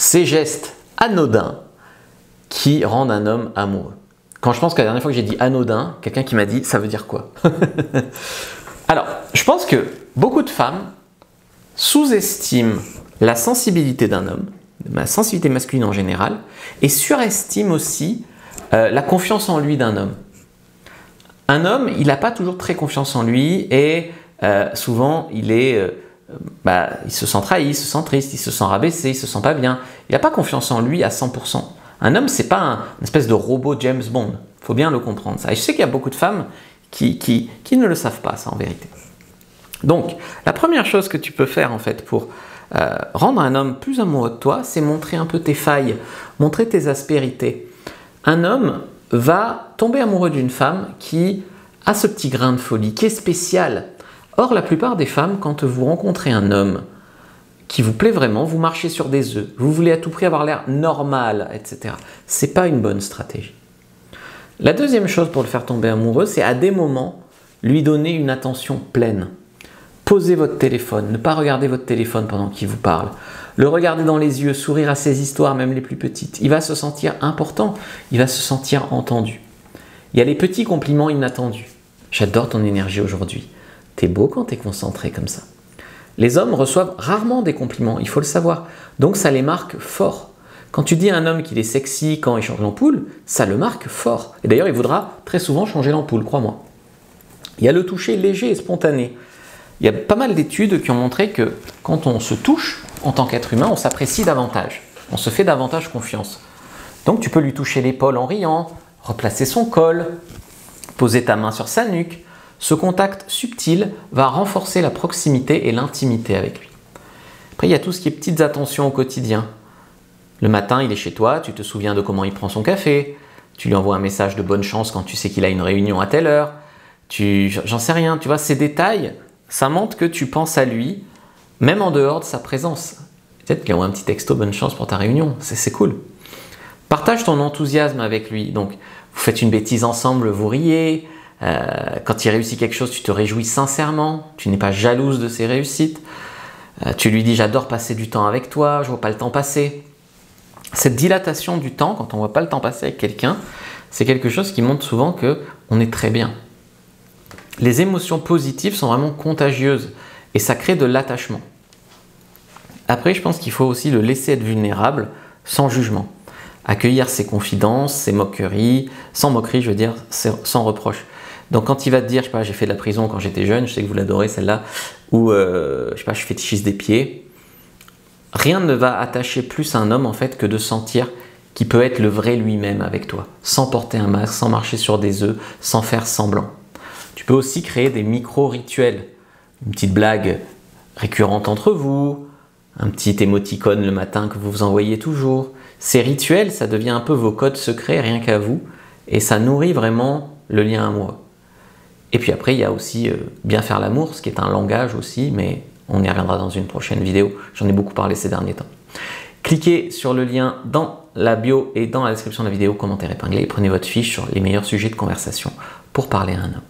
ces gestes anodins qui rendent un homme amoureux. Quand je pense que la dernière fois que j'ai dit anodin, quelqu'un qui m'a dit ça veut dire quoi? Alors, je pense que beaucoup de femmes sous-estiment la sensibilité d'un homme, la sensibilité masculine en général, et surestiment aussi la confiance en lui d'un homme. Un homme, il n'a pas toujours très confiance en lui et souvent il se sent trahi, il se sent triste, il se sent rabaissé, il se sent pas bien. Il n'a pas confiance en lui à 100%. Un homme, c'est pas une espèce de robot James Bond. Il faut bien le comprendre ça. Et je sais qu'il y a beaucoup de femmes qui ne le savent pas, ça en vérité. Donc, la première chose que tu peux faire en fait pour rendre un homme plus amoureux de toi, c'est montrer un peu tes failles, montrer tes aspérités. Un homme va tomber amoureux d'une femme qui a ce petit grain de folie, qui est spécial. Or, la plupart des femmes, quand vous rencontrez un homme qui vous plaît vraiment, vous marchez sur des œufs, vous voulez à tout prix avoir l'air normal, etc. Ce n'est pas une bonne stratégie. La deuxième chose pour le faire tomber amoureux, c'est à des moments lui donner une attention pleine. Posez votre téléphone, ne pas regarder votre téléphone pendant qu'il vous parle. Le regarder dans les yeux, sourire à ses histoires, même les plus petites. Il va se sentir important, il va se sentir entendu. Il y a les petits compliments inattendus. J'adore ton énergie aujourd'hui. T'es beau quand t'es concentré comme ça. Les hommes reçoivent rarement des compliments, il faut le savoir. Donc ça les marque fort. Quand tu dis à un homme qu'il est sexy quand il change l'ampoule, ça le marque fort. Et d'ailleurs, il voudra très souvent changer l'ampoule, crois-moi. Il y a le toucher léger et spontané. Il y a pas mal d'études qui ont montré que quand on se touche en tant qu'être humain, on s'apprécie davantage. On se fait davantage confiance. Donc tu peux lui toucher l'épaule en riant, replacer son col, poser ta main sur sa nuque. Ce contact subtil va renforcer la proximité et l'intimité avec lui. Après, il y a tout ce qui est petites attentions au quotidien. Le matin, il est chez toi, tu te souviens de comment il prend son café, tu lui envoies un message de bonne chance quand tu sais qu'il a une réunion à telle heure, j'en sais rien, tu vois, ces détails, ça montre que tu penses à lui, même en dehors de sa présence. Peut-être qu'il envoie un petit texto bonne chance pour ta réunion, c'est cool. Partage ton enthousiasme avec lui, donc vous faites une bêtise ensemble, vous riez, quand il réussit quelque chose, tu te réjouis sincèrement, tu n'es pas jalouse de ses réussites, tu lui dis j'adore passer du temps avec toi, je ne vois pas le temps passer. Cette dilatation du temps, quand on ne voit pas le temps passer avec quelqu'un, c'est quelque chose qui montre souvent qu'on est très bien. Les émotions positives sont vraiment contagieuses et ça crée de l'attachement. Après, je pense qu'il faut aussi le laisser être vulnérable sans jugement. Accueillir ses confidences, ses moqueries, sans moquerie, je veux dire, sans reproche. Donc quand il va te dire, je sais pas, j'ai fait de la prison quand j'étais jeune, je sais que vous l'adorez celle-là, ou je sais pas, je fétichise des pieds, rien ne va attacher plus un homme en fait que de sentir qu'il peut être le vrai lui-même avec toi, sans porter un masque, sans marcher sur des œufs, sans faire semblant. Tu peux aussi créer des micro-rituels, une petite blague récurrente entre vous, un petit émoticône le matin que vous vous envoyez toujours. Ces rituels, ça devient un peu vos codes secrets, rien qu'à vous, et ça nourrit vraiment le lien amoureux. Et puis après, il y a aussi bien faire l'amour, ce qui est un langage aussi, mais on y reviendra dans une prochaine vidéo. J'en ai beaucoup parlé ces derniers temps. Cliquez sur le lien dans la bio et dans la description de la vidéo, commentaire épinglé, et prenez votre fiche sur les meilleurs sujets de conversation pour parler à un homme.